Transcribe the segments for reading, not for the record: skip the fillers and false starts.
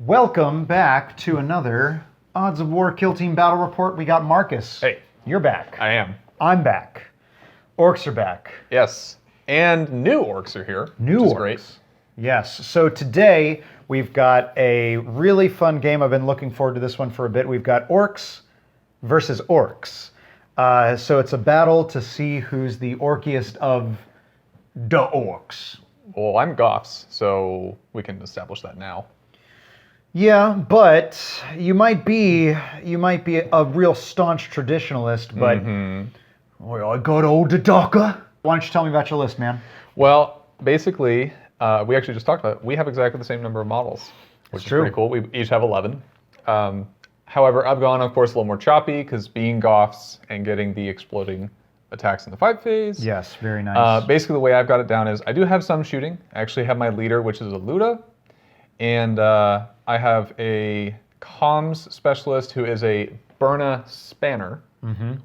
Welcome back to another Odds of War Kill Team Battle Report. We got Marcus. Hey. You're back. I am. I'm back. Orks are back. Yes. And new orcs are here. New which is orcs. Great. Yes. So today we've got a really fun game. I've been looking forward to this one for a bit. We've got Orks versus Orks. So it's a battle to see who's the orkiest of the Orks. Well, I'm Goffs, so we can establish that now. Yeah, but you might be a real staunch traditionalist, but well, I got old Dakka. Why don't you tell me about your list, man? Well, basically, we actually just talked about it. We have exactly the same number of models, which is true. pretty cool. We each have 11. However, I've gone, of course, a little more choppy because being Goffs and getting the exploding attacks in the fight phase. Yes, very nice. Basically, the way I've got it down is I do have some shooting. I actually have my leader, which is a Luda. And I have a comms specialist who is a Burna Spanner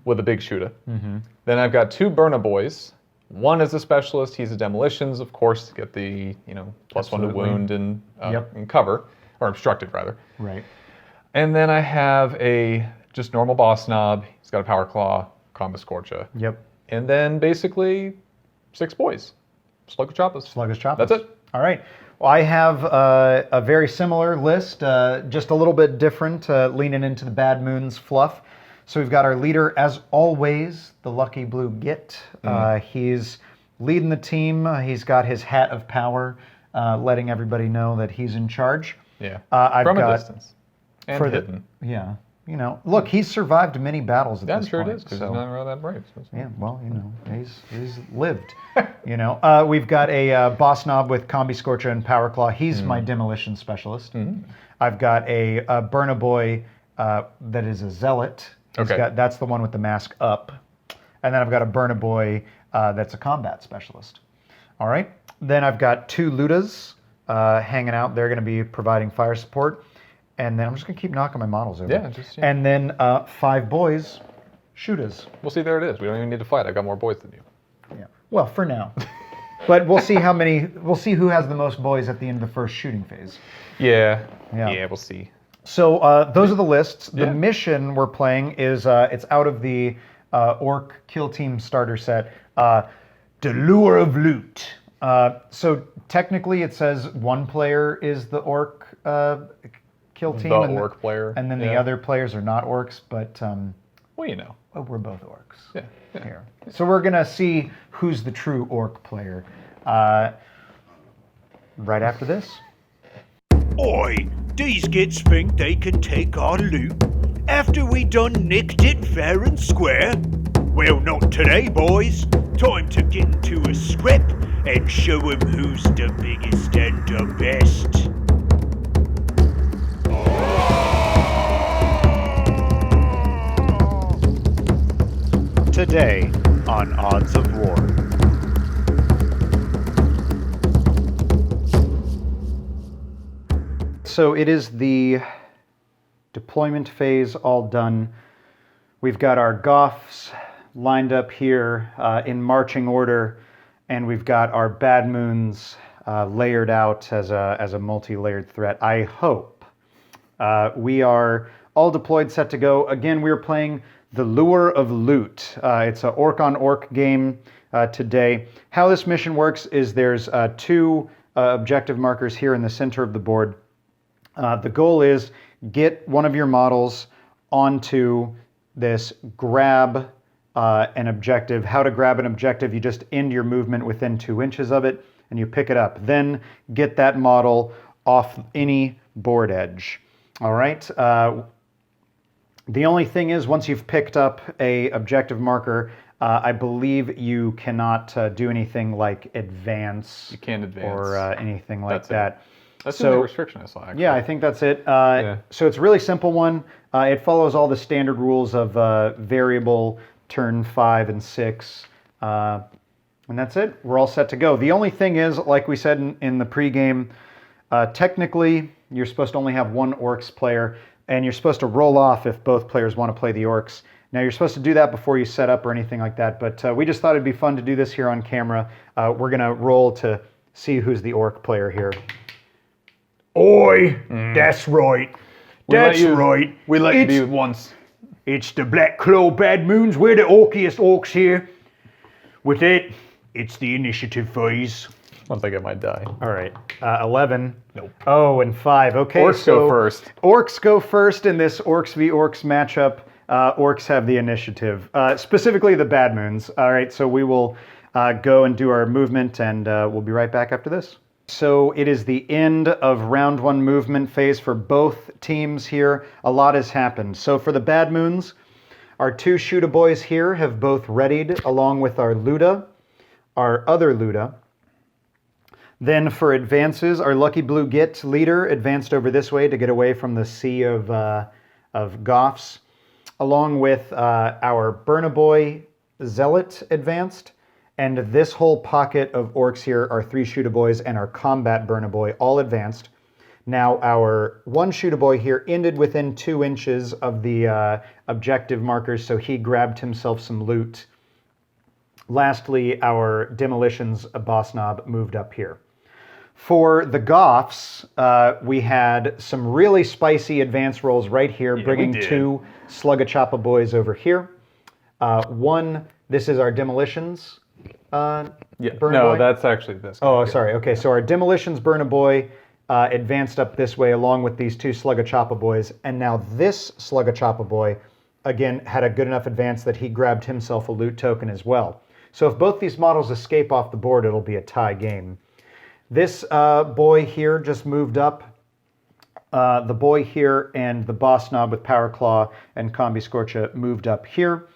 with a big shooter. Then I've got two Burna boys. One is a specialist. He's a demolitions, of course, to get the +1 to wound and, and cover, or obstructed rather. Right. And then I have a just normal boss knob. He's got a power claw, combo scorcha. Yep. And then basically 6 boys. Sluggish choppas. Sluggish choppas. That's it. All right. Well, I have a very similar list, just a little bit different, leaning into the Bad Moonz fluff. So we've got our leader, as always, the Lucky Blue Git. He's leading the team. He's got his hat of power, letting everybody know that he's in charge. Yeah. I've From got, a distance. And hidden. Yeah. Look, he's survived many battles at this sure point. it is, because he's not really that brave. So yeah, well, he's lived. We've got a boss knob with Combi Scorcher and Power Claw. He's my demolition specialist. I've got a Burna Boy that is a zealot. That's the one with the mask up. And then I've got a Burna Boy that's a combat specialist. All right. Then I've got 2 Ludas hanging out. They're going to be providing fire support. And then I'm just going to keep knocking my models over. Yeah, And then 5 boys, shooters. Well, see, there it is. We don't even need to fight. I've got more boys than you. Yeah. Well, for now. But we'll see we'll see who has the most boys at the end of the first shooting phase. Yeah, we'll see. So those are the lists. The mission we're playing is, it's out of the Ork Kill Team starter set, The Lure of Loot. So technically it says one player is the Ork Kill Team. The Ork player. And then the other players are not Orks, but... well, we're both Orks. Yeah. Here. So we're going to see who's the true Ork player right after this. Oi, these gits think they can take our loot after we done nicked it fair and square? Well, not today, boys. Time to get into a scrap and show 'em who's the biggest and the best. Today on Odds of War. So it is the deployment phase all done. We've got our Goffs lined up here in marching order, and we've got our Bad Moonz layered out as a multi-layered threat. I hope. We are all deployed, set to go. Again, we are playing The Lure of Loot. It's an orc-on-orc game today. How this mission works is there's 2 objective markers here in the center of the board. The goal is get one of your models onto this grab an objective. How to grab an objective, you just end your movement within 2 inches of it and you pick it up. Then get that model off any board edge. All right. The only thing is, once you've picked up a objective marker, I believe you cannot do anything like advance. You can't advance. Or anything like That's that. That's the only restriction I saw, actually. Yeah, I think that's it. So it's a really simple one. It follows all the standard rules of variable, turn 5 and 6. And that's it. We're all set to go. The only thing is, like we said in the pregame, technically, you're supposed to only have 1 Orks player. And you're supposed to roll off if both players want to play the Orks. Now, you're supposed to do that before you set up or anything like that, but we just thought it'd be fun to do this here on camera. We're going to roll to see who's the Ork player here. Oi, that's right. That's right. We let you It's- be once. It's the Black Claw Bad Moonz. We're the orkiest orcs here. With it, it's the initiative phase. I think I might die. All right. 11. Nope. Oh, and 5. Okay. Orks so go first. Orks go first in this Orks v Orks matchup. Orks have the initiative, specifically the Bad Moonz. All right. So we will go and do our movement, and we'll be right back after this. So it is the end of round 1 movement phase for both teams here. A lot has happened. So for the Bad Moonz, our 2 Shooter boys here have both readied along with our Luda, our other Luda. Then for advances, our Lucky Blue Git leader advanced over this way to get away from the sea of Goffs, along with our Burna Boy Zealot advanced. And this whole pocket of orcs here, our 3 Shooter boys and our combat Burna Boy, all advanced. Now our 1 Shooter boy here ended within 2 inches of the objective markers, so he grabbed himself some loot. Lastly, our demolitions boss knob moved up here. For the Goffs, we had some really spicy advance rolls right here, bringing we did. 2 Slugachoppa boys over here. 1, this is our demolitions. Burna No, Boy? that's actually this. Oh, sorry. Okay, so our demolitions Burna Boy advanced up this way along with these 2 Slugachoppa boys, and now this Slugachoppa boy, again, had a good enough advance that he grabbed himself a loot token as well. So if both these models escape off the board, it'll be a tie game. This boy here just moved up. The boy here and the boss knob with Power Claw and Combi Scorcha moved up here.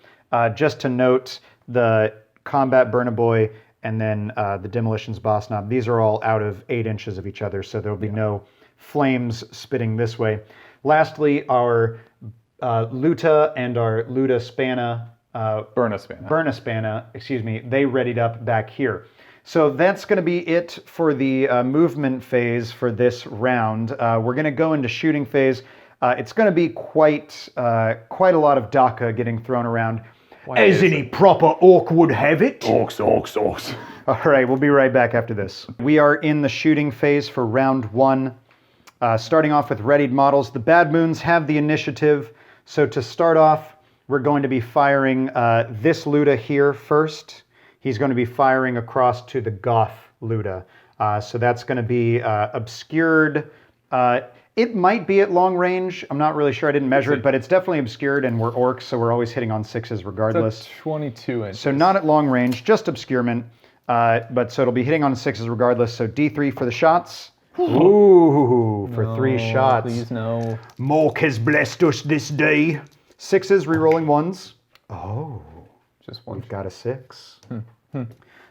Just to note, the combat Burna Boy and then the demolitions boss knob, these are all out of 8 inches of each other, so there will be no flames spitting this way. Lastly, our Luta and our Luda Spanna, Burna Spanna. Burna Spanna, excuse me, they readied up back here. So that's going to be it for the movement phase for this round. We're going to go into shooting phase. It's going to be quite a lot of Dakka getting thrown around. As any proper orc would have it. Orks. All right, we'll be right back after this. We are in the shooting phase for round 1. Starting off with readied models, the Bad Moonz have the initiative. So to start off, we're going to be firing this Luda here first. He's going to be firing across to the Goff Luda. So that's going to be obscured. It might be at long range. I'm not really sure. I didn't measure it, but it's definitely obscured, and we're orcs, so we're always hitting on 6s regardless. That's 22 inches. So not at long range, just obscurement. But so it'll be hitting on 6s regardless. So D3 for the shots. Ooh, for 3 shots. Please no. Mork has blessed us this day. 6s, re-rolling 1s. Oh, Just one. we've got a 6.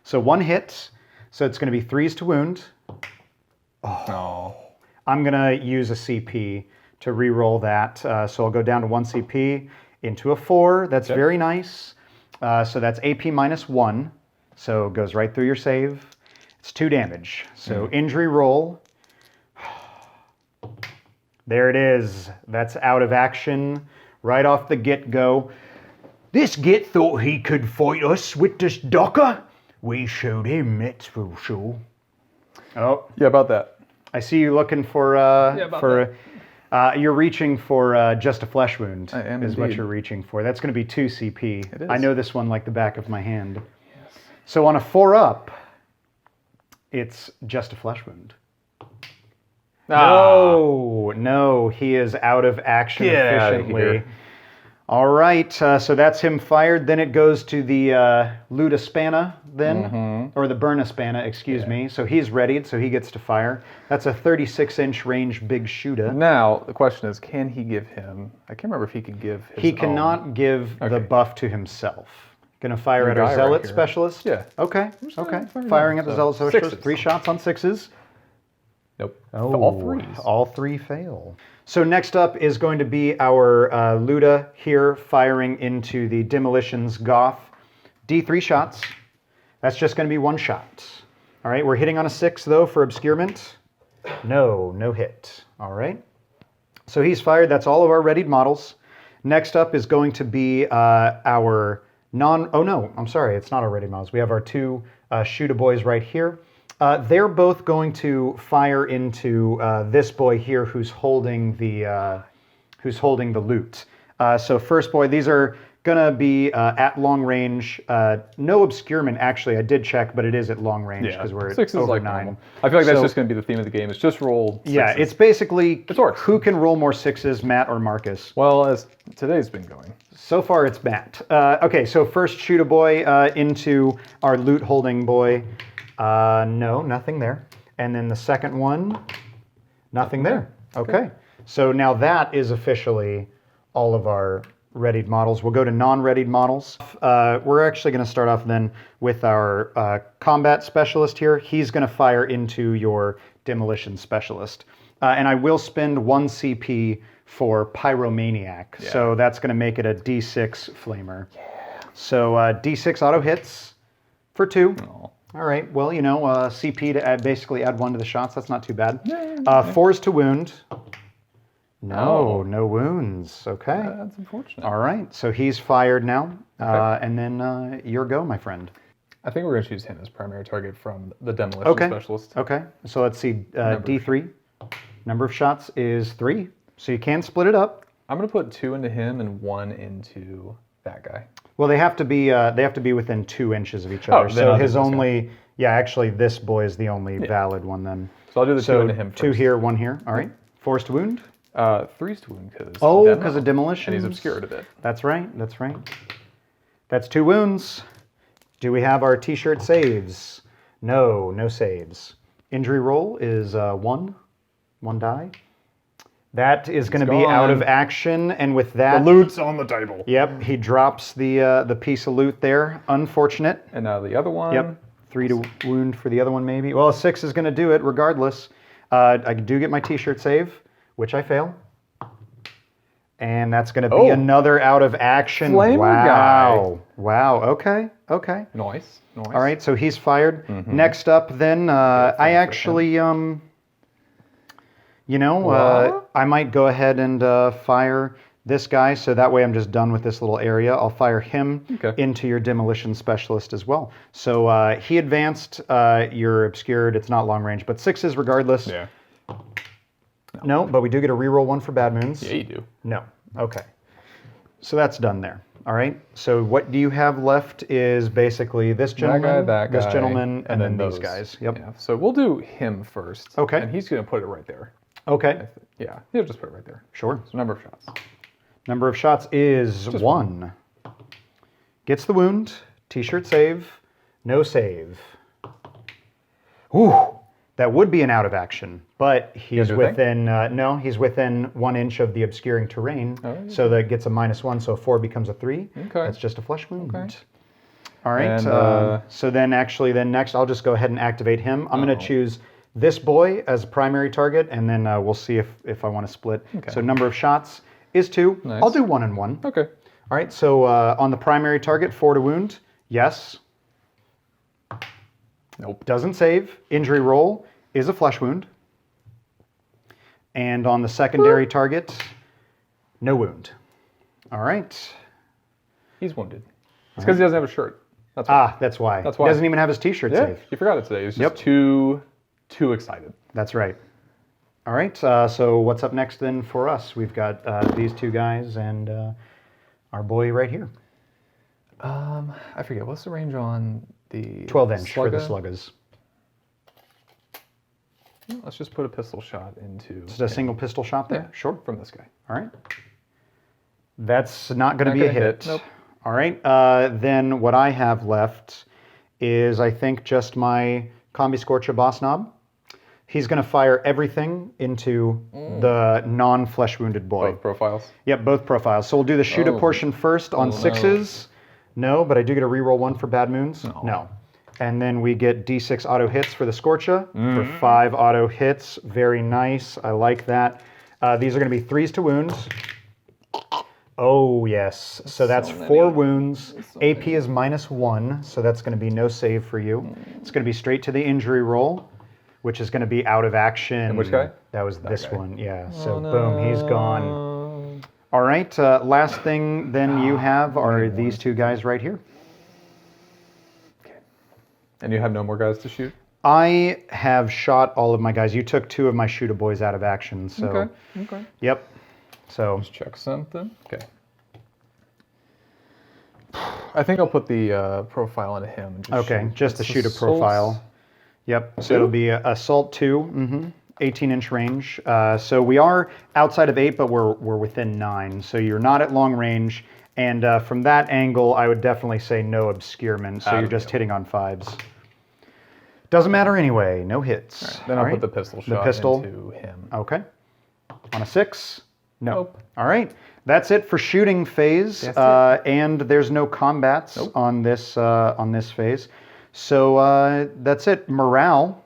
So 1 hit. So it's going to be 3s to wound. No. I'm going to use a CP to re-roll that. So I'll go down to 1 CP into a 4. That's very nice. So that's AP -1. So it goes right through your save. It's 2 damage. So injury roll. There it is. That's out of action right off the get-go. This git thought he could fight us with this Dakka. We showed him, that's for sure. Oh, Yeah, about that. I see you looking for you're reaching for just a flesh wound. I am is what indeed. you're reaching for. That's going to be 2 CP. It is. I know this one like the back of my hand. Yes. So on a 4-up, it's just a flesh wound. No, he is out of action Get outta efficiently. here. All right, so that's him fired. Then it goes to the Luda Spanna, then, or the Burna Spanna, excuse me. So he's readied, so he gets to fire. That's a 36-inch range big shooter. Now, the question is, can he give him... I can't remember if he could give his He own. cannot give the Okay. buff to himself. Gonna fire Your at our guy right Zealot here. Specialist? Yeah. Okay, okay. firing Firing at at the him, Zealot so Specialist. 6s. 3 shots on 6s. Nope. Oh, All 3s. All 3 fail. So next up is going to be our Luda here firing into the Demolitions Goff. D3 shots. That's just going to be 1 shot. All right, we're hitting on a 6 though for obscurement. No hit. All right. So he's fired. That's all of our readied models. Next up is going to be our oh no, I'm sorry, it's not our ready models. We have our 2 shooter boys right here. They're both going to fire into this boy here, who's holding the loot. So first boy, these are gonna be at long range. No obscurement, actually. I did check, but it is at long range because we're six is over like 9. normal. I feel like that's So- just going to be the theme of the game. It's just roll. Yeah, sixes. it's basically Orks. who can roll more 6s, Matt or Marcus. Well, as today's been going. So far, it's Matt. Okay, so first shoot a boy into our loot holding boy. No, nothing there. And then the second one, nothing there. Okay. So now that is officially all of our readied models. We'll go to non-readied models. We're actually going to start off then with our combat specialist here. He's going to fire into your demolition specialist. And I will spend 1 CP for Pyromaniac. Yeah. So that's going to make it a D6 flamer. Yeah. So D6 auto hits for 2. Oh. All right. Well, you know, CP to basically add 1 to the shots. That's not too bad. 4s to wound. No, no wounds. Okay. That's unfortunate. All right. So he's fired now. And then your go, my friend. I think we're going to choose him as primary target from the demolition specialist. Okay. So let's see. D3. Number of shots is 3. So you can split it up. I'm going to put 2 into him and 1 into that guy. Well, they have to be within 2 inches of each Oh, other. then So I'll do his this guy. only, yeah, actually this boy is the only valid one then. So I'll do the 2 into him first. 2 here, 1 here. All right. 4s to wound. 3's to wound because Because of demolition. and he's obscured a bit. That's right. That's right. That's 2 wounds. Do we have our t-shirt saves? No, no saves. Injury roll is 1 die. That is going to be out of gone. action, and with that, Loot's on the table. yep, he drops the piece of loot there. Unfortunate. And now the other one. Yep, 3 to wound for the other one maybe. Well, a 6 is going to do it regardless. I do get my t-shirt save, which I fail. And that's going to be another out of action. Flamer Wow. Wow. Okay. Okay. Nice. Nice. All right. So he's fired. Next up, then I actually, I might go ahead and fire this guy. So that way I'm just done with this little area. I'll fire him into your demolition specialist as well. So he advanced. You're obscured. It's not long range, but 6s regardless. Yeah. No, but we do get a reroll 1 for Bad Moonz. Yeah, you do. No. Okay. So that's done there. All right. So what do you have left is basically this gentleman, that guy, this gentleman, and then those these guys. Yep. Yeah. So we'll do him first. Okay. And he's going to put it right there. Okay. Yeah. He'll just put it right there. Sure. So number of shots. Number of shots is 1. Gets the wound. T-shirt save. No save. Ooh. That would be an out of action, but he's within, no, he's within 1 inch of the obscuring terrain. Oh, yeah. So that gets a -1, so 4 becomes a 3. Okay. That's just a flesh wound. Okay. All right. And, so then next, I'll just go ahead and activate him. I'm going to choose this boy as primary target, and then we'll see if I want to split. Okay. So number of shots is 2. Nice. I'll do 1 and 1. Okay. All right. So on the primary target, 4 to wound. Yes. Nope. Doesn't save. Injury roll is a flesh wound. And on the secondary target, no wound. All right. He's wounded. It's because he doesn't have a shirt. That's why. That's why. That's why. He doesn't even have his t-shirt Yeah, save. you forgot it today. He was just Yep. too excited. That's right. All right. So what's up next then for us? We've got these 2 guys and our boy right here. I forget. What's the range on the 12 inch for the slugga? sluggers. Let's just put a pistol shot into. Just a single pistol shot there? Yeah, Sure. from this guy. All right. That's not going to be a gonna hit. Nope. All right. Then what I have left is, I think, just my Combi Scorcher Boss Knob. He's going to fire everything into the non-flesh wounded boy. Both profiles. Yep, both profiles. So we'll do the shoot a portion first on 6s. No, but I do get a reroll 1 for Bad Moonz. No. And then we get D6 auto hits for the Scorcha for 5 auto hits. Very nice. I like that. These are going to be 3s to wounds. Oh, yes. So that's 4 wounds. AP is -1, so that's going to be no save for you. It's going to be straight to the injury roll, which is going to be out of action. And which guy? That was this guy. one, yeah. So boom, he's gone. All right, last thing then you have are these 2 guys right here. And you have no more guys to shoot? I have shot all of my guys. You took 2 of my shooter boys out of action, so. Okay. Okay. Yep. So. Let's check something. Okay. I think I'll put the profile into him. And just Okay, shoot. just the It's shooter assault. profile. Yep. So 2? it'll be assault 2, 18-inch range. So we are outside of 8, but we're within 9. So you're not at long range. And from that angle, I would definitely say no obscurement. So you're just hitting on 5s. Doesn't matter anyway. No hits. Right, then I'll put the pistol shot into him. Okay. On a 6? No. Nope. All right. That's it for shooting phase. And there's no combats on this phase. So that's it. Morale.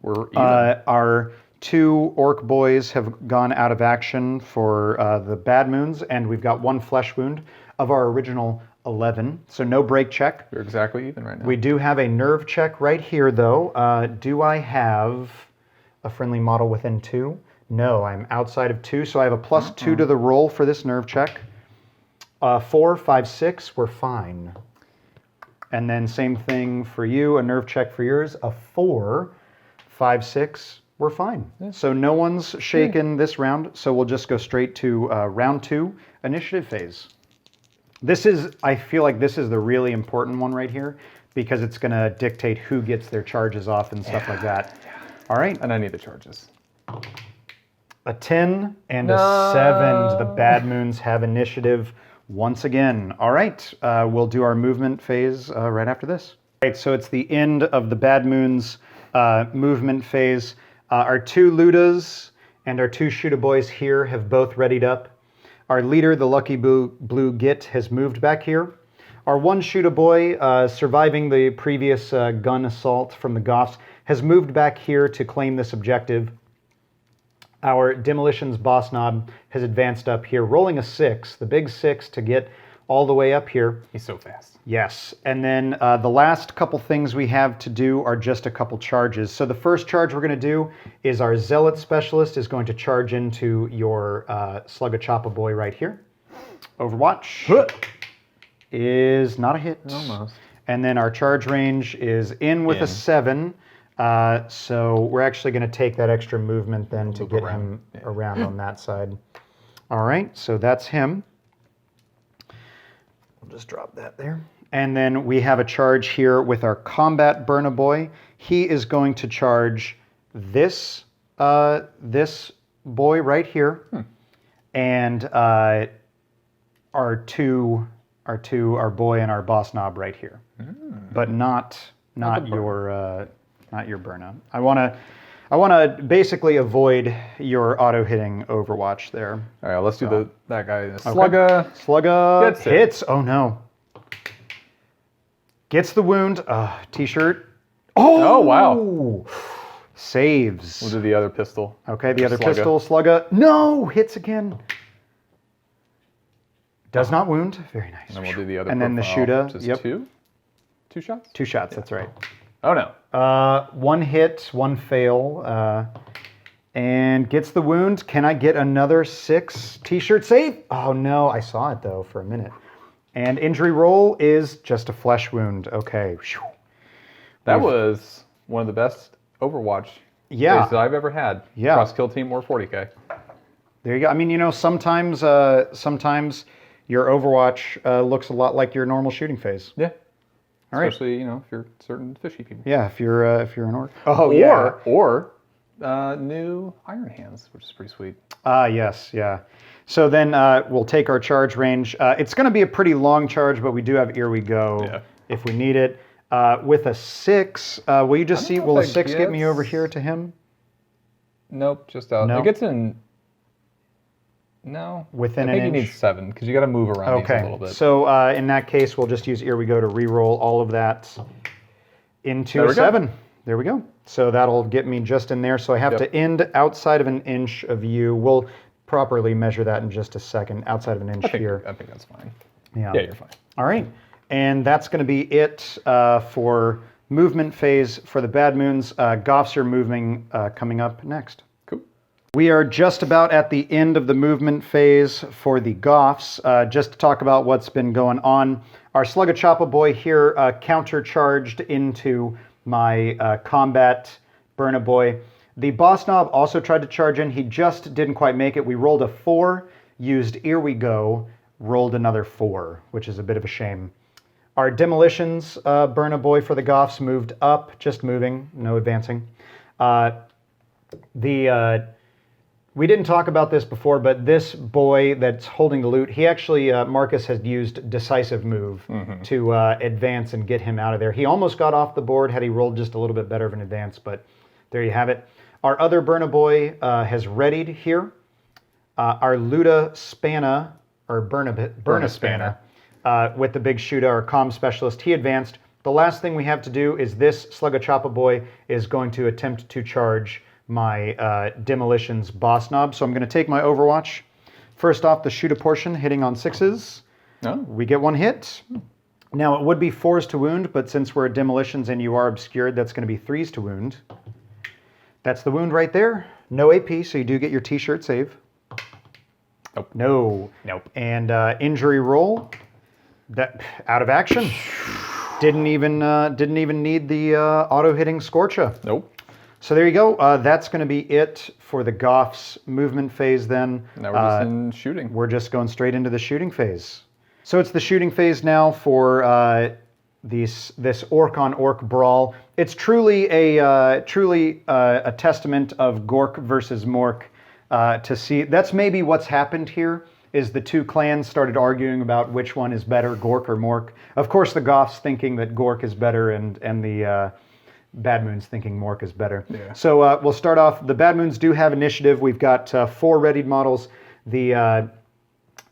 We're even. Our 2 orc boys have gone out of action for the Bad Moonz, and we've got 1 flesh wound of our original 11. So no break check. You're exactly even right now. We do have a nerve check right here, though. Do I have a friendly model within 2? No, I'm outside of 2, so I have a +2 to the roll for this nerve check. 4, 5, 6, we're fine. And then same thing for you, a nerve check for yours. A 4, 5, 6, we're fine. Yeah. So no one's shaken this round, so we'll just go straight to round 2, initiative phase. I feel like this is the really important one right here, because it's going to dictate who gets their charges off and stuff like that. All right. And I need the charges. A 10 and a 7. The Bad Moonz have initiative once again. All right, we'll do our movement phase right after this. All right, so it's the end of the Bad Moonz movement phase. Our 2 Ludas and our 2 shooter boys here have both readied up. Our leader, the Lucky Blue Git, has moved back here. Our 1 shooter boy, surviving the previous gun assault from the Goffs, has moved back here to claim this objective. Our Demolition's boss knob has advanced up here, rolling a 6, the big 6 to get all the way up here. He's so fast. Yes, and then the last couple things we have to do are just a couple charges. So the first charge we're going to do is our Zealot Specialist is going to charge into your Slugga boy right here. Overwatch is not a hit. Almost. And then our charge range is in with a 7. So we're actually going to take that extra movement then to get him around on that side. All right, so that's him. We'll just drop that there. And then we have a charge here with our Combat Burna Boy. He is going to charge this this boy right here, and our boy and our boss knob right here, but not your Burna. I want to basically avoid your auto hitting Overwatch there. All right, let's do that guy. Slugga. Okay. Slugga Gets it. hits. Oh no. Gets the wound. T-shirt. Oh wow. Saves. We'll do the other pistol. Okay, the other Slugga. pistol. Slugga. No, hits again. Does not wound. Very nice. And then we'll do the other. And then the profile, shooter. Just two shots. 2 shots. That's right. Oh no. 1 hit, 1 fail, and gets the wound. Can I get another 6 T-shirt save? Oh no, I saw it though for a minute. And injury roll is just a flesh wound. Okay. That was one of the best Overwatch days that I've ever had. Yeah. Cross kill team or 40k. There you go. I mean, sometimes your Overwatch looks a lot like your normal shooting phase. Yeah. All right. Especially, if you're certain fishy people. Yeah, if you're an orc. Oh, yeah. Or new Iron Hands, which is pretty sweet. Yes, yeah. So then we'll take our charge range. It's going to be a pretty long charge, but we do have Here We Go if we need it. With a 6, will you just see, will a 6 get me over here to him? Nope, just out. It gets in... No. Within an inch? I think you need 7, because you got to move around these a little bit. So in that case, we'll just use Here We Go to re-roll all of that into a 7. There we go. So that'll get me just in there. So I have to end outside of an inch of you. We'll properly measure that in just a second. Outside of an inch here. I think that's fine. Yeah, you're fine. All right. And that's going to be it for movement phase for the Bad Moonz. Goffs are moving coming up next. Cool. We are just about at the end of the movement phase for the Goffs. Just to talk about what's been going on. Our Slugga boy here countercharged into my combat Burna Boy. The boss knob also tried to charge in. He just didn't quite make it. We rolled a 4, used Here We Go, rolled another 4, which is a bit of a shame. Our demolitions Burna Boy for the Goffs moved up, just moving, no advancing. We didn't talk about this before, but this boy that's holding the loot, he actually, Marcus had used decisive move to advance and get him out of there. He almost got off the board had he rolled just a little bit better of an advance, but there you have it. Our other Burna Boy has readied here. Our Luda Spanna, or Burna Spanna, with the big shooter, our comm specialist, he advanced. The last thing we have to do is this Slugachapa Boy is going to attempt to charge my demolitions boss knob. So I'm going to take my Overwatch. First off, the shoot a portion, hitting on 6s. Oh. We get 1 hit. Now it would be 4s to wound, but since we're at demolitions and you are obscured, that's going to be 3s to wound. That's the wound right there. No AP, so you do get your t-shirt save. Nope. No. Nope. And injury roll. That out of action. Didn't even need the auto hitting Scorcha. Nope. So there you go. That's going to be it for the Goffs movement phase then. Now we're just in shooting. We're just going straight into the shooting phase. So it's the shooting phase now for this orc on orc brawl. It's truly a testament of Gork versus Mork to see. That's maybe what's happened here. Is the two clans started arguing about which one is better, Gork or Mork. Of course, the Goffs thinking that Gork is better, and the Bad Moonz thinking Mork is better. Yeah. So we'll start off. The Bad Moonz do have initiative. We've got 4 readied models. The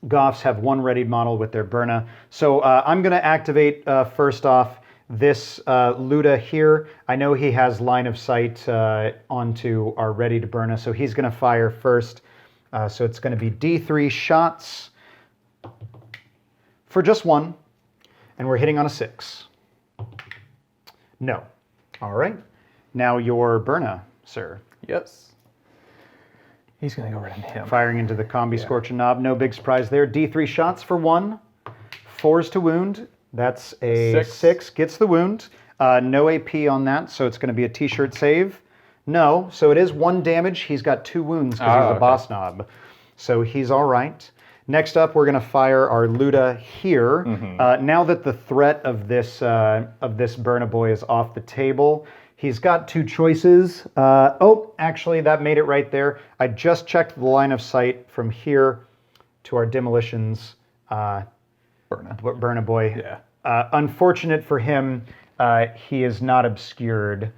Goffs have 1 readied model with their Burna. So I'm going to activate first off this Luda here. I know he has line of sight onto our ready to Burna, so he's going to fire first. So it's going to be D3 shots for just 1, and we're hitting on a 6. No. All right. Now your Burna, sir. Yes. He's going to go right into him. Firing into the combi Scorching Knob. No big surprise there. D3 shots for 1. 4s to wound. That's a 6. Gets the wound. No AP on that, so it's going to be a t-shirt save. No, so it is 1 damage. He's got 2 wounds because he's a boss knob. So he's all right. Next up, we're going to fire our Luda here. Now that the threat of this Burna Boy is off the table, he's got 2 choices. Oh, actually, that made it right there. I just checked the line of sight from here to our demolitions Burna Boy. Yeah. Unfortunate for him, he is not obscured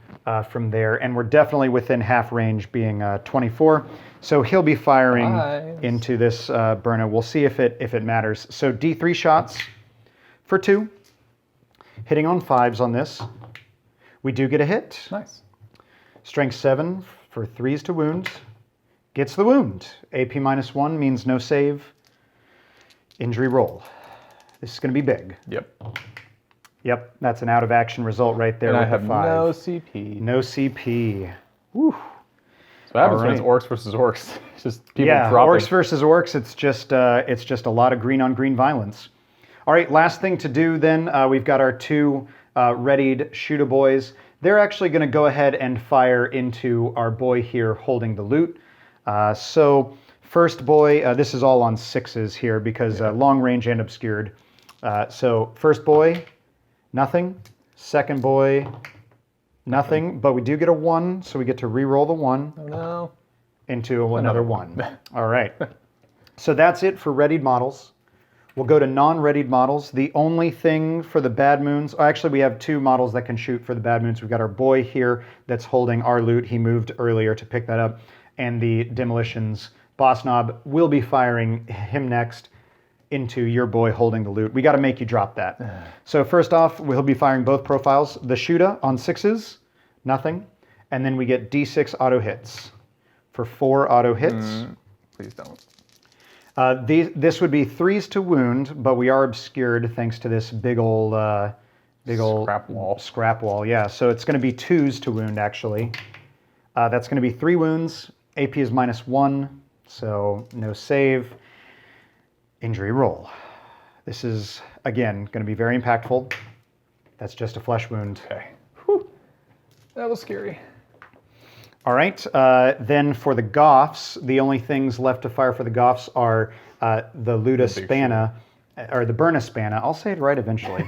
from there, and we're definitely within half range, being 24. So he'll be firing into this Burna. We'll see if it matters. So D3 shots for 2, hitting on 5s on this. We do get a hit. Nice. Strength 7 for 3s to wound. Gets the wound. AP -1 means no save. Injury roll. This is going to be big. Yep. Yep, that's an out of action result right there. And with I have the 5. no CP. No CP. Woo. So what happens when it's All Orks versus Orks? It's just people Yeah, dropping. Orks versus Orks. It's just a lot of green on green violence. All right, last thing to do then. We've got our 2 readied shooter boys. They're actually going to go ahead and fire into our boy here holding the loot. So first boy, this is all on 6s here because long range and obscured. So first boy, nothing. Second boy, nothing. But we do get a 1, so we get to re-roll the 1 Oh no. into another 1. All right. So that's it for readied models. We'll go to non-readied models. The only thing for the Bad Moonz, actually we have 2 models that can shoot for the Bad Moonz. We've got our boy here that's holding our loot. He moved earlier to pick that up. And the demolitions boss knob will be firing him next into your boy holding the loot. We got to make you drop that. So first off, we'll be firing both profiles. The shooter on 6s, nothing. And then we get D6 auto hits for 4 auto hits. Please don't. This would be 3s to wound, but we are obscured thanks to this big old scrap wall. Yeah, so it's going to be 2s to wound actually. That's going to be 3 wounds. AP is -1, so no save. Injury roll. This is, again, going to be very impactful. That's just a flesh wound. Okay. That was scary. All right. Then for the Goffs, the only things left to fire for the Goffs are the Luda-Spanna, or the Burna-Spanna. I'll say it right eventually.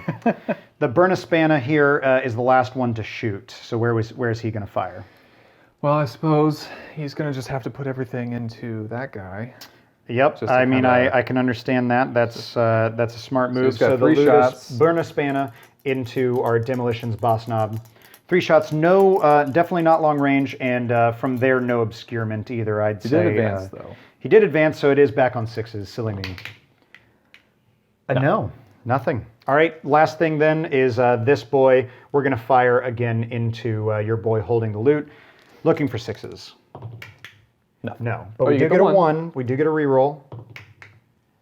The Burna-Spanna here is the last one to shoot. So where is he going to fire? Well, I suppose he's going to just have to put everything into that guy. Yep. Just I mean, kinda- I can understand that. That's a smart move. he's got So the 3 shots. Burna-Spanna into our Demolitions Boss Knob. 3 shots. No, definitely not long range, and from there, no obscurement either. I'd He say. did advance, though. He did advance, so it is back on 6s. Silly me. No, nothing. All right, last thing then is this boy. We're going to fire again into your boy holding the loot, looking for 6s. No. But we you do get get the a 1. 1. We do get a reroll.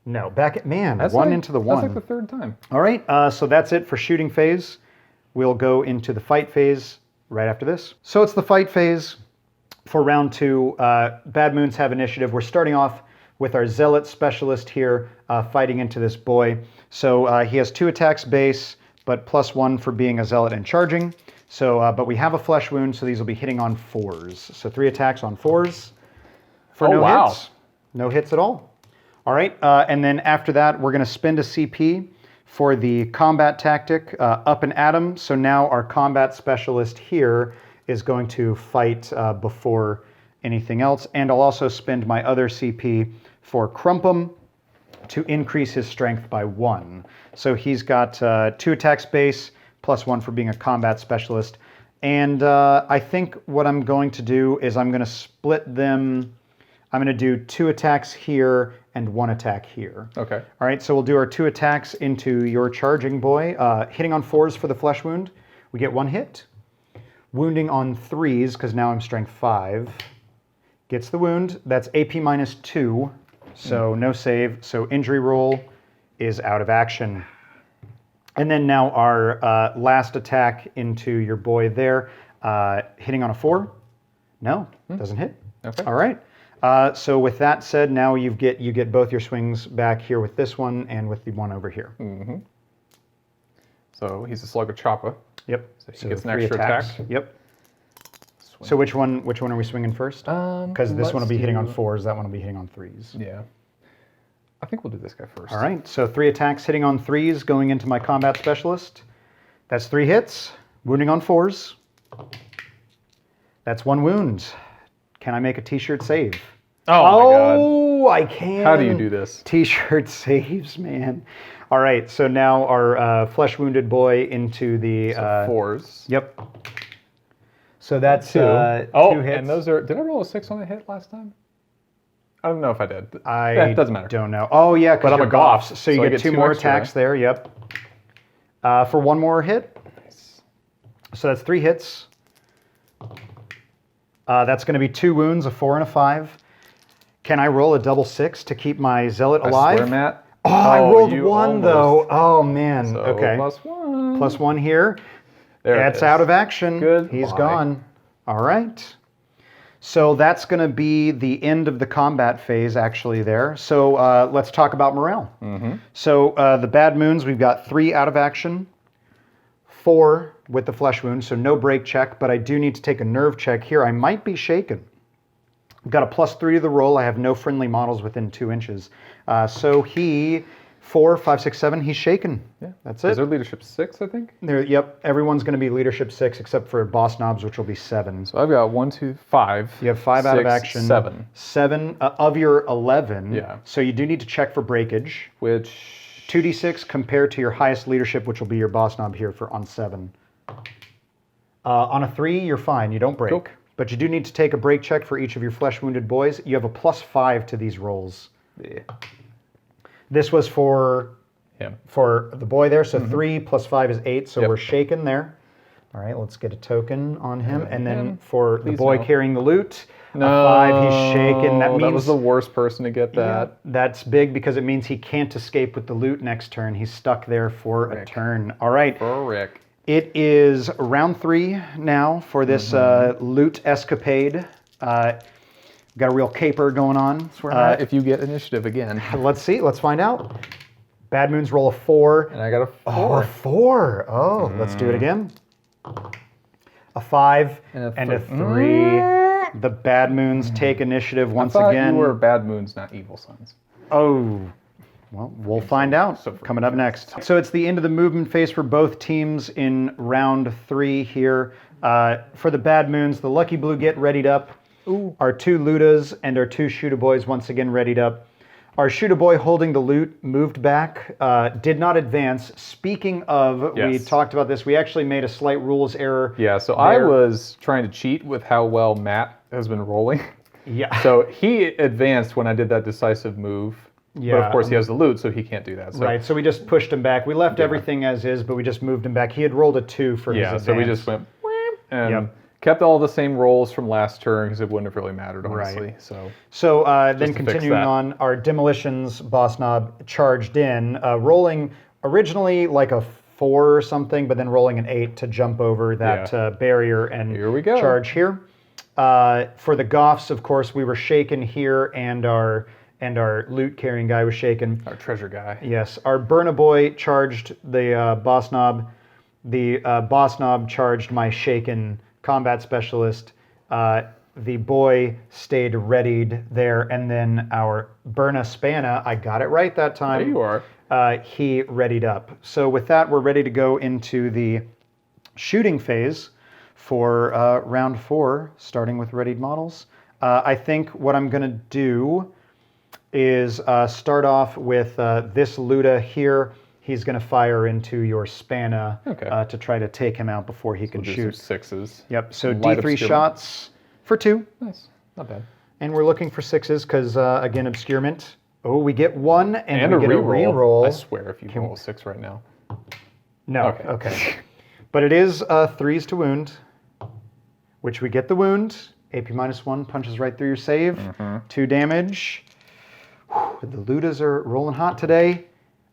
No, back at, man, That's 1 like- into the 1. That's like the 3rd time. All right, so that's it for shooting phase. We'll go into the fight phase right after this. So it's the fight phase for round 2. Bad Moonz have initiative. We're starting off with our Zealot Specialist here fighting into this boy. So he has 2 attacks base, but +1 for being a Zealot and charging. So, but we have a flesh wound, so these will be hitting on 4s. So 3 attacks on 4s for Oh, no wow. hits. No hits at all. All right, and then after that, we're going to spend a CP for the combat tactic, up and at 'em. So now our combat specialist here is going to fight before anything else. And I'll also spend my other CP for Crumpum to increase his strength by 1. So he's got 2 attacks base, +1 for being a combat specialist. And I think what I'm going to do is I'm going to split them. I'm going to do 2 attacks here and 1 attack here. Okay. All right, so we'll do our 2 attacks into your charging boy. Hitting on 4s for the flesh wound. We get 1 hit. Wounding on 3s, because now I'm strength 5. Gets the wound. That's AP -2, so no save. So injury roll is out of action. And then now our last attack into your boy there. Hitting on a 4. No, doesn't hit. Okay. All right. So with that said, now you get both your swings back here with this one and with the one over here. So he's a slug of Choppa. Yep. So he gets an 3 extra attacks. attack. Yep. Swing. So which one are we swinging first? Because this one will let's be hitting on do- 4s. That one will be hitting on 3s. Yeah. I think we'll do this guy first. All right. So 3 attacks hitting on 3s going into my combat specialist. That's 3 hits. Wounding on 4s. That's 1 wound. Can I make a t-shirt save? Oh my god. Oh, I can. How do you do this? T-shirt saves, man. All right, so now our flesh wounded boy into the 4s. Yep. So that's 2. 2 hits. And those are. Did I roll a 6 on a hit last time? I don't know if I did. I doesn't matter. don't know. Oh yeah, because But I'm you're a Goffs, Goffs, so so you I get get 2 2 more extra. attacks there. Yep. For 1 more hit. Nice. So that's 3 hits. That's going to be 2 wounds, a 4 and a 5. Can I roll a double 6 to keep my zealot alive? I swear, Matt. Oh, I rolled you 1 almost. though. Oh man. So Okay. +1. +1 here. There it That's is. out of action. Goodbye. He's gone. All right. So that's going to be the end of the combat phase actually there. So let's talk about morale. So the Bad Moonz, we've got 3 out of action, 4 with the flesh wound, so no break check, but I do need to take a nerve check here. I might be shaken. I've got a +3 to the roll. I have no friendly models within 2 inches. So he, 4, 5, 6, 7, he's shaken. Yeah. That's Is it. there leadership 6, I think? Yep, everyone's going to be leadership 6 except for boss knobs, which will be 7. So I've got 1, 2, 5. You have 5 out of 6, action. 7. 7 of your 11. Yeah. So you do need to check for breakage. Which 2d6 compared to your highest leadership, which will be your boss knob here for on 7. On a 3, you're fine. You don't break. Cool. But you do need to take a break check for each of your flesh wounded boys. You have a +5 to these rolls. Yeah. This was for Him. the boy there. So 3 + 5 is 8. So Yep. we're shaken there. All right, let's get a token on him. And then him. for the Please boy no. carrying the loot, No, a 5, he's shaken. That means was the worst person to get that. Yeah, that's big because it means he can't escape with the loot next turn. He's stuck there for a Rick. turn. All right. For Rick. It is round 3 now for this loot escapade. Got a real caper going on. If you get initiative again. Let's see. Let's find out. Bad Moonz roll a 4. And I got a 4. Oh, a 4. Oh, let's do it again. a 5, And a and a three. 3. The Bad Moonz take initiative once I thought again. you were Bad Moonz, not Evil Sons. Oh, well, we'll find out So for coming up next. So it's the end of the movement phase for both teams in round 3 here. For the Bad Moonz, the Lucky Blue get readied up. Ooh. Our 2 Ludas and our 2 Shooter Boys once again readied up. Our Shooter Boy holding the loot moved back, did not advance. Speaking of, we Yes. talked about this, we actually made a slight rules error. Yeah, so I there. was trying to cheat with how well Matt has been rolling. Yeah. So he advanced when I did that decisive move. But Yeah. of course he has the loot, so he can't do that. So, Right, so we just pushed him back. We left everything as is, but we just moved him back. He had rolled a 2 for his Yeah, advance. so we just went and Yep. kept all the same rolls from last turn because it wouldn't have really mattered, honestly. Right. So So then to fix continuing that. on, our Demolitions boss knob charged in, rolling originally like a 4 or something, but then rolling an 8 to jump over that Yeah. barrier and Here we go. charge here. For the Goffs, of course, we were shaken here, and our loot carrying guy was shaken. our treasure guy. Yes, our Burna Boy charged the boss knob. The boss knob charged my shaken combat specialist. The boy stayed readied there, and then our Burna Spanna, I got it right that time. There you are. He readied up. So with that, we're ready to go into the shooting phase for round 4, starting with readied models. I think what I'm going to do is start off with this Luda here. He's going to fire into your Spanna to try to take him out before he can Do shoot. some 6s. Yep, so Light D3 obscurement. shots for 2. Nice. Not bad. And we're looking for 6s because, again, obscurement. Oh, we get 1 and, And we a get reroll. a reroll. I swear, if you roll a 6 right now. No, Okay. okay. But it is 3s to wound, which we get the wound. AP -1 punches right through your save. 2 damage. Whew, the Ludas are rolling hot today.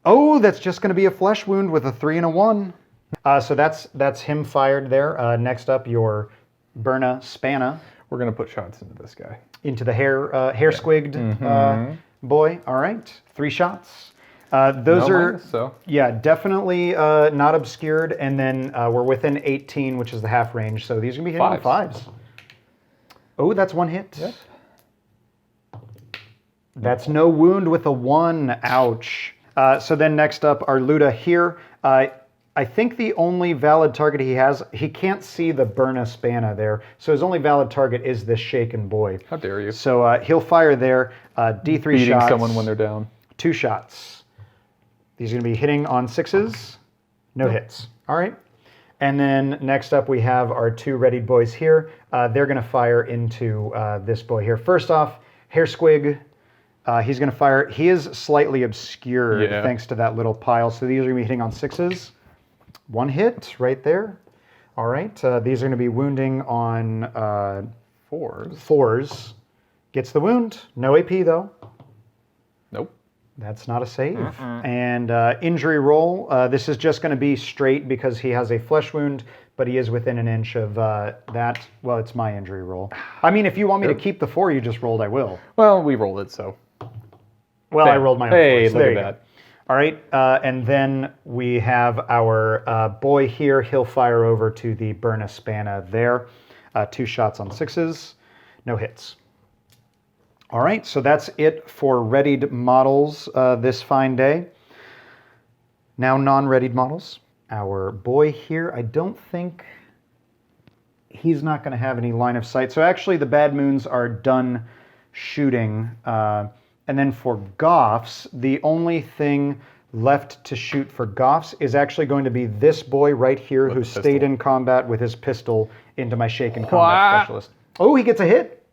Oh, that's just going to be a flesh wound with a 3 and a 1. So that's him fired there. Next up, your Burna Spanna We're going to put shots into this guy. into the hair squigged boy. All right, 3 shots. Those No are minus, so yeah, definitely not obscured. And then we're within 18, which is the half range. So these are gonna be hitting on 5s. Oh, that's 1 hit. Yep. That's no wound with a 1. Ouch. So then next up, our Luda here. I think the only valid target he has, he can't see the Burna Spanna there. So his only valid target is this shaken boy. how dare you? So he'll fire there. D3 Beating shots. someone when they're down. 2 shots. These are going to be hitting on 6s. No hits. All right. And then next up we have our 2 readied boys here. They're going to fire into this boy here. First off, Hair Squig. He's going to fire. He is slightly obscured thanks to that little pile. So these are going to be hitting on 6s. 1 hit right there. All right. These are going to be wounding on 4s. 4s. Gets the wound. No AP though. Nope. That's not a save. And injury roll, this is just going to be straight because he has a flesh wound, but he is within an inch of that. Well, it's my injury roll. I mean, if you want me to keep the 4 you just rolled, I will. Well, we rolled it, so. Well, I rolled my own 4. Hey, So look there at you that. go. All right, and then we have our boy here. He'll fire over to the Burna Spanna there. 2 shots on 6s, no hits. All right, so that's it for readied models this fine day. Now non-readied models. Our boy here, I don't think he's not going to have any line of sight. So actually the Bad Moonz are done shooting. And then for Goffs, the only thing left to shoot for Goffs is actually going to be this boy right here who stayed in combat with his pistol into my shaken combat specialist. Oh, he gets a hit.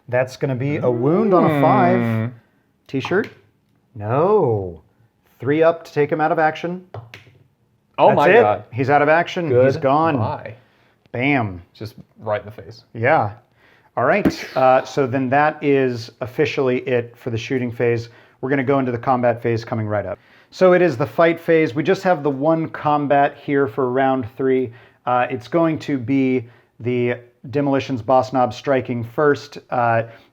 That's going to be a wound on a 5. T-shirt? No. 3 up to take him out of action. Oh That's my it. god. He's out of action. He's gone. Bye. Bam. Just right in the face. Yeah. All right. So then that is officially it for the shooting phase. We're going to go into the combat phase coming right up. So it is the fight phase. We just have the 1 combat here for round 3. It's going to be the Demolitions boss knob striking first.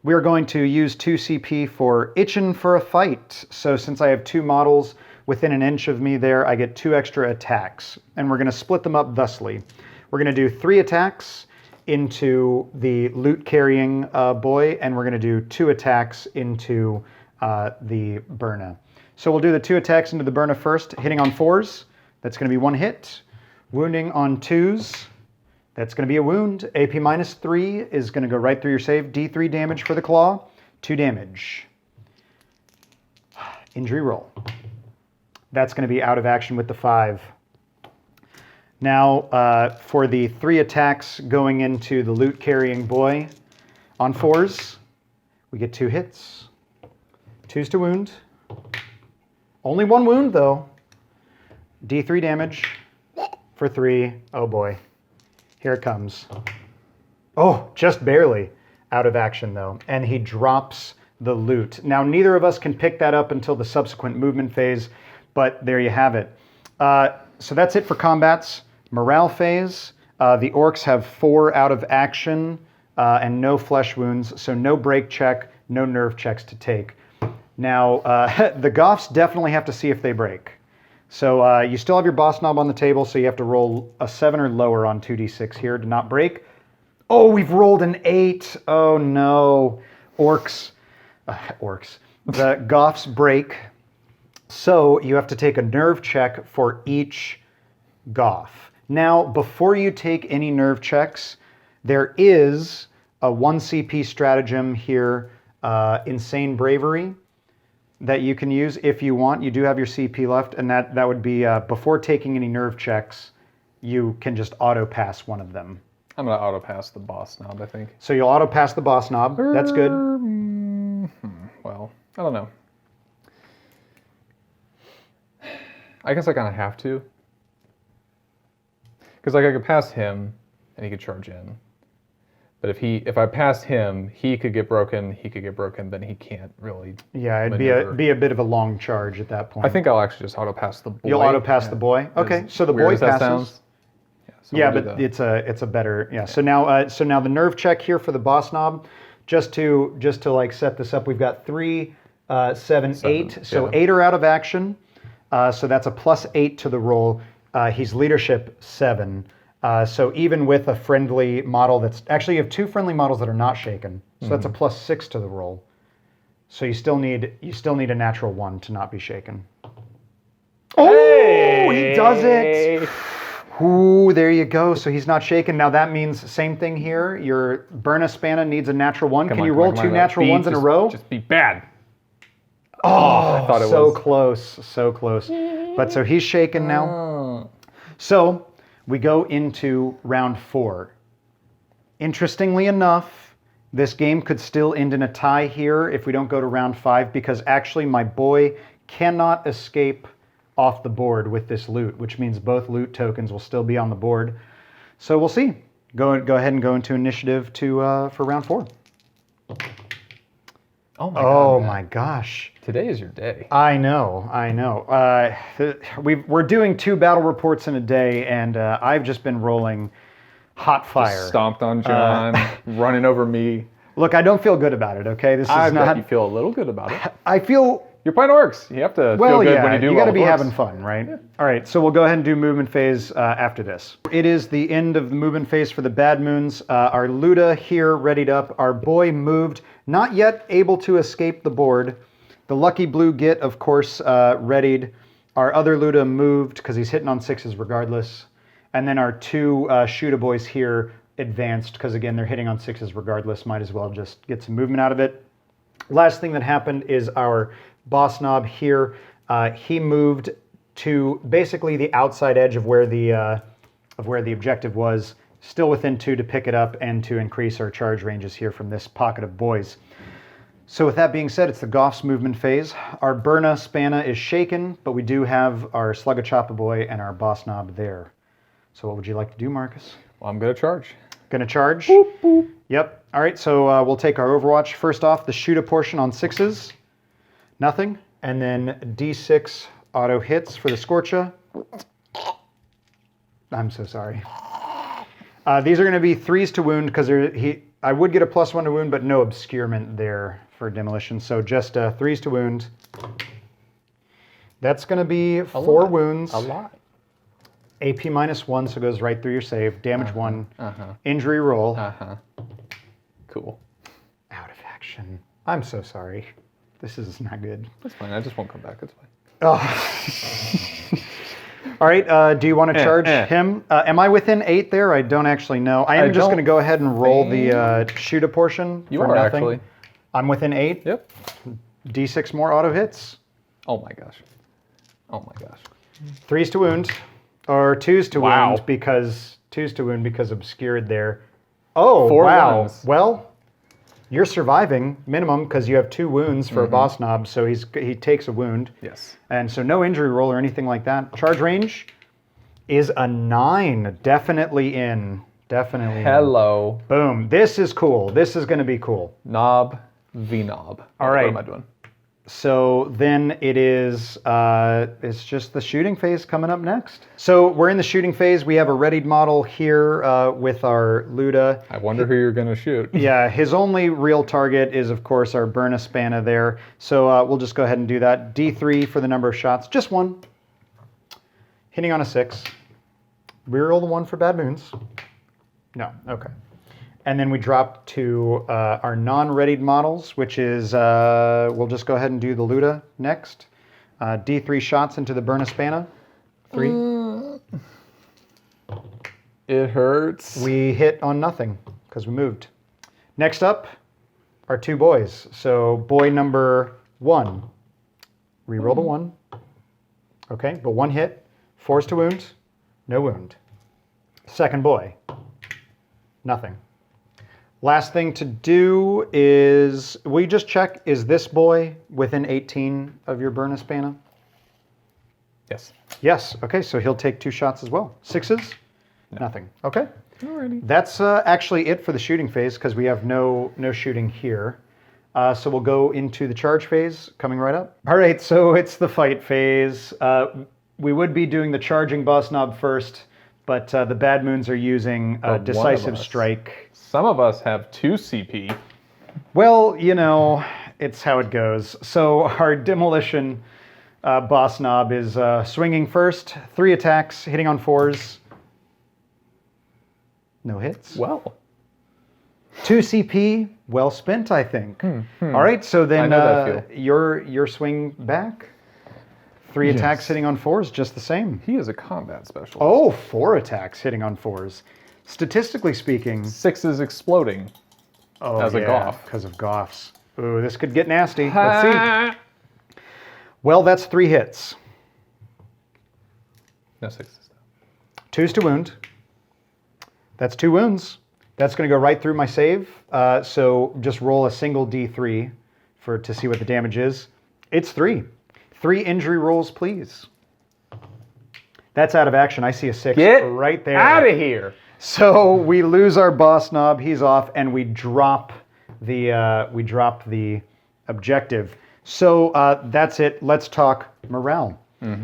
We're going to use 2 CP for itching for a fight. So since I have 2 models, within an inch of me there, I get 2 extra attacks. And we're going to split them up thusly. We're going to do 3 attacks into the loot carrying boy, and we're going to do 2 attacks into the Burna. So we'll do the 2 attacks into the Burna first, hitting on 4s. That's going to be 1 hit. Wounding on 2s. That's going to be a wound. AP minus 3 is going to go right through your save. D3 damage for the claw. 2 damage. Injury roll. That's going to be out of action with the 5. Now, for the 3 attacks going into the loot carrying boy on 4s, we get 2 hits. 2s to wound. Only 1 wound though. D3 damage for 3. Oh boy. Here it comes. Oh, just barely out of action though. And he drops the loot. Now, neither of us can pick that up until the subsequent movement phase, but there you have it. So that's it for combats. Morale phase. The orcs have 4 out of action and no flesh wounds, so no break check, no nerve checks to take. Now, the Goffs definitely have to see if they break. So you still have your boss knob on the table, so you have to roll a 7 or lower on 2d6 here to not break. Oh, we've rolled an 8. Oh no. Orcs. The Goffs break. So you have to take a nerve check for each Goff. Now, before you take any nerve checks, there is a 1 CP stratagem here, Insane Bravery, that you can use if you want. You do have your CP left, and that would be before taking any nerve checks, you can just auto pass one of them. I'm going to auto pass the boss knob, I think. So you'll auto pass the boss knob. That's good. Well, I don't know. I guess I kind of have to. Because like I could pass him, and he could charge in. But if I passed him, he could get broken, then he can't really. Yeah, it'd maneuver. be a bit of a long charge at that point. I think I'll actually just auto pass the boy. You'll auto pass the boy. Okay, so the boy passes. Sounds. So yeah, we'll but it's a better So now the nerve check here for the boss knob, just to like set this up, we've got 3, 7, 8. So yeah. 8 are out of action. So that's a +8 to the roll. He's leadership 7. So even with a friendly model that's actually, you have 2 friendly models that are not shaken. So that's a +6 to the roll. So you still need a natural 1 to not be shaken. Oh, he does it. Ooh, there you go. So he's not shaken. Now that means same thing here. Your Burna Spanna needs a natural 1. Can you roll 2 natural 1s in a row? Just be bad. Oh, I thought it so was. close, so close. But so he's shaken now. So we go into round 4. Interestingly enough, this game could still end in a tie here if we don't go to round 5, because actually my boy cannot escape off the board with this loot, which means both loot tokens will still be on the board. So we'll see. Go ahead and go into initiative for round 4. Oh my god. Oh my gosh. Today is your day. I know. We're doing 2 battle reports in a day, and I've just been rolling hot fire. Just stomped on John, running over me. Look, I don't feel good about it, okay? This is I not. bet you feel a little good about it. I feel. You're playing orcs. You have to feel good when you do you got to well be with orcs. having fun, right? Yeah. All right, so we'll go ahead and do movement phase after this. It is the end of the movement phase for the Bad Moonz. Our Luda here readied up. Our boy moved, not yet able to escape the board. The Lucky Blue Git, of course, readied. Our other Luda moved because he's hitting on 6s regardless. And then our 2 Shoota boys here advanced because, again, they're hitting on 6s regardless. Might as well just get some movement out of it. Last thing that happened is our boss knob here. He moved to basically the outside edge of where the objective was, still within 2 to pick it up and to increase our charge ranges here from this pocket of boys. So with that being said, it's the Goffs movement phase. Our Burna Spanna is shaken, but we do have our Slugachoppa boy and our boss knob there. So what would you like to do, Marcus? Well, I'm going to charge. Going to charge? Boop, boop. Yep. All right, so we'll take our Overwatch. First off, the Shoota portion on 6s. Nothing. And then D6 auto hits for the Scorcha. I'm so sorry. These are going to be 3s to wound because I would get a +1 to wound, but no obscurement there for demolition. So just 3s to wound. That's going to be 4 wounds. A lot. AP -1, so it goes right through your save. Damage 1. Injury roll. Cool. Out of action. I'm so sorry. This is not good. That's fine. I just won't come back. That's fine. Oh. All right. Do you want to charge him? Am I within 8 there? I don't actually know. I am just going to go ahead and roll the shoot a portion. You for are nothing. actually. I'm within 8. Yep. D6 more auto hits. Oh my gosh. Oh my gosh. 3s to wound, or 2s to Wow. wound because obscured there. Oh 4 wow. wounds. Well, you're surviving minimum because you have 2 wounds for a boss knob, so he takes a wound. Yes. And so no injury roll or anything like that. Charge range is a 9. Definitely in. Definitely. Hello. In. Boom. This is cool. This is going to be cool. Knob v knob. All right. What am I doing? So then it is, it's just the shooting phase coming up next. So we're in the shooting phase. We have a readied model here with our Luda. I wonder who you're going to shoot. Yeah, his only real target is, of course, our Burna Spanna there. So we'll just go ahead and do that. D3 for the number of shots. Just 1. Hitting on a 6. Reroll the 1 for Bad Moonz. No, okay. And then we drop to our non-readied models, which is, we'll just go ahead and do the Luda next. D3 shots into the Burna Spanna. 3. It hurts. We hit on nothing because we moved. Next up, our 2 boys. So boy number 1. Reroll the 1. Okay, but 1 hit. 4s to wound. No wound. Second boy. Nothing. Last thing to do is, will you just check, is this boy within 18 of your Burna Spanna? Yes. Yes, okay, so he'll take 2 shots as well. 6s? No. Nothing. Okay. Alrighty. That's actually it for the shooting phase because we have no shooting here. So we'll go into the charge phase coming right up. All right, so it's the fight phase. We would be doing the charging boss knob first, but the Bad Moonz are using Decisive Strike. Some of us have 2 CP. Well, you know, it's how it goes. So our Demolition boss knob is swinging first. 3 attacks, hitting on 4s. No hits. Well. 2 CP, well spent, I think. All right, so then I know that feel. your swing back. 3 attacks hitting on 4s, just the same. He is a combat specialist. Oh, 4 attacks hitting on 4s. Statistically speaking, 6 exploding. As a Goff. because of Goffs. Ooh, this could get nasty. Let's see. Well, that's 3 hits. No 6s. 2s to wound. That's 2 wounds. That's going to go right through my save. So just roll a single D3 to see what the damage is. It's 3. 3 injury rolls, please. That's out of action. I see a 6 right there. Out of here. So we lose our boss knob. He's off, and we drop the objective. So that's it. Let's talk morale.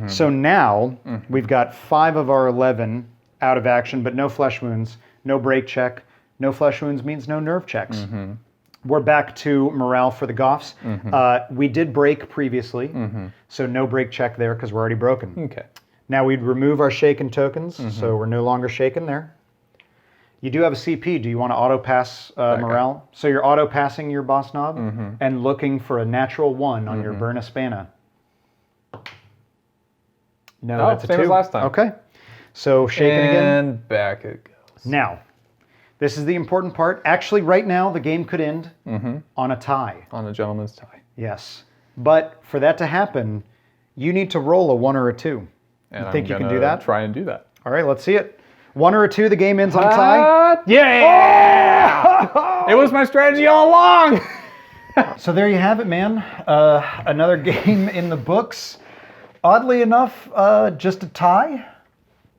So now we've got 5 of our 11 out of action, but no flesh wounds, no break check. No flesh wounds means no nerve checks. We're back to morale for the Goffs. We did break previously, so no break check there because we're already broken. Okay. Now we'd remove our shaken tokens, so we're no longer shaken there. You do have a CP. Do you want to auto-pass morale? So you're auto-passing your boss knob and looking for a natural 1 on your Burna Spanna. No, that's a 2. Same as last time. Okay. So shaken again. And back it goes. Now, this is the important part. Actually, right now, the game could end on a tie. On a gentleman's tie. Yes. But for that to happen, you need to roll a 1 or a 2. And you think you can do gonna that? Try and do that. All right, let's see it. 1 or a 2, the game ends on a tie. Yeah! It was my strategy all along! So there you have it, man. Another game in the books. Oddly enough, just a tie.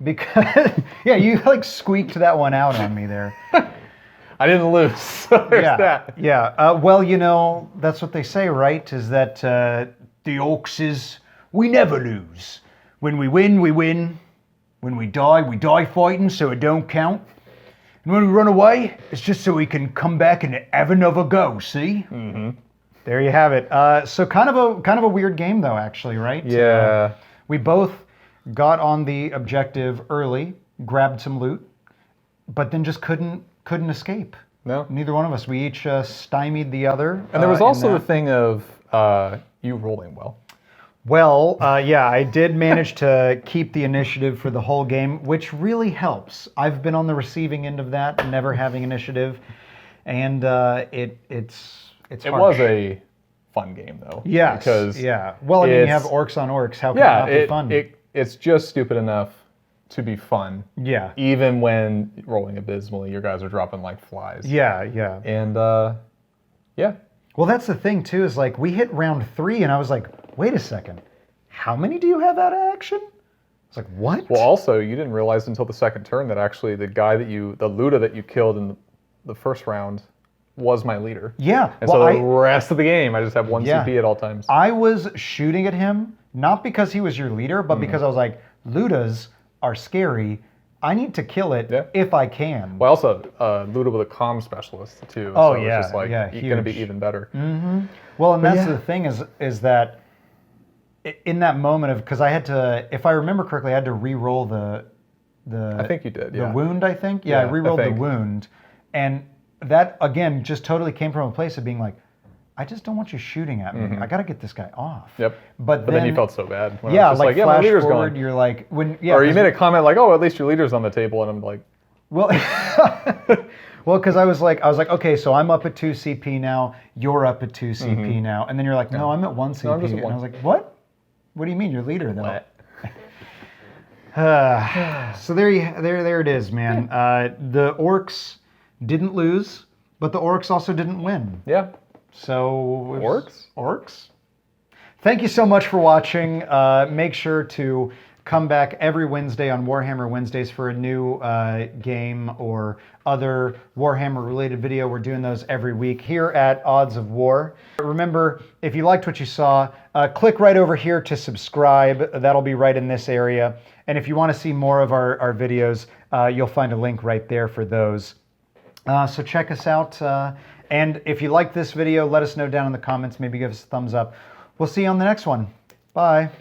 Because, yeah, you like squeaked that one out on me there. I didn't lose, so there's that. Yeah, well, you know, that's what they say, right? Is that the Orks is, we never lose. When we win, we win. When we die fighting, so it don't count. And when we run away, it's just so we can come back and have another go, see? There you have it. So kind of a weird game though, actually, right? Yeah. We both got on the objective early, grabbed some loot, but then just couldn't escape. No. Neither one of us. We each stymied the other. And there was in also the that. thing of you rolling well. Well, yeah, I did manage to keep the initiative for the whole game, which really helps. I've been on the receiving end of that, never having initiative, and it's It harsh. was a fun game though. Yes. Because yeah. Well, I mean, you it's- have orcs on orcs. How can it not be fun? it's just stupid enough to be fun. Yeah. Even when rolling abysmally, your guys are dropping like flies. Yeah. Yeah. And yeah. Well, that's the thing too. Is like we hit round 3, and I was like, wait a second, how many do you have out of action? It's like what? Well, also you didn't realize until the second turn that actually the guy the Luda that you killed in the first round was my leader. Yeah. And well, so the rest of the game, I just have one Yeah. CP at all times. I was shooting at him not because he was your leader, Mm. but because I was like, Ludas are scary. I need to kill it Yeah. if I can. Well, also Luda with a comm specialist too. Oh, so yeah, it's just like yeah, going to be huge. even better. Well, and that's yeah. the thing is that in that moment of, because I had to, if I remember correctly, I had to re-roll the I think you did. the Yeah. wound. I think yeah, I Yeah, I re-rolled the think. wound, and that again just totally came from a place of being like, I just don't want you shooting at me. I got to get this guy off. Yep. But then you felt so bad. When I Yeah, was just like yeah, my flash leader's forward, gone. you're like when yeah. Or you 'cause- made a comment like, "Oh, at least your leader's on the table," and I'm like, Well, well, because I was like, okay, so I'm up at 2 CP now. You're up at 2 CP now, and then you're like, no, I'm at 1 CP, I'm just at and one. I was like, what? What do you mean, you're leader though? So there it is, man. The orcs didn't lose, but the orcs also didn't win. yeah, So Orks? Orks. Thank you so much for watching. Make sure to come back every Wednesday on Warhammer Wednesdays for a new game or other Warhammer related video. We're doing those every week here at Odds of War. Remember, if you liked what you saw, click right over here to subscribe. That'll be right in this area. And if you want to see more of our videos, you'll find a link right there for those. So check us out. And if you like this video, let us know down in the comments. Maybe give us a thumbs up. We'll see you on the next one. Bye.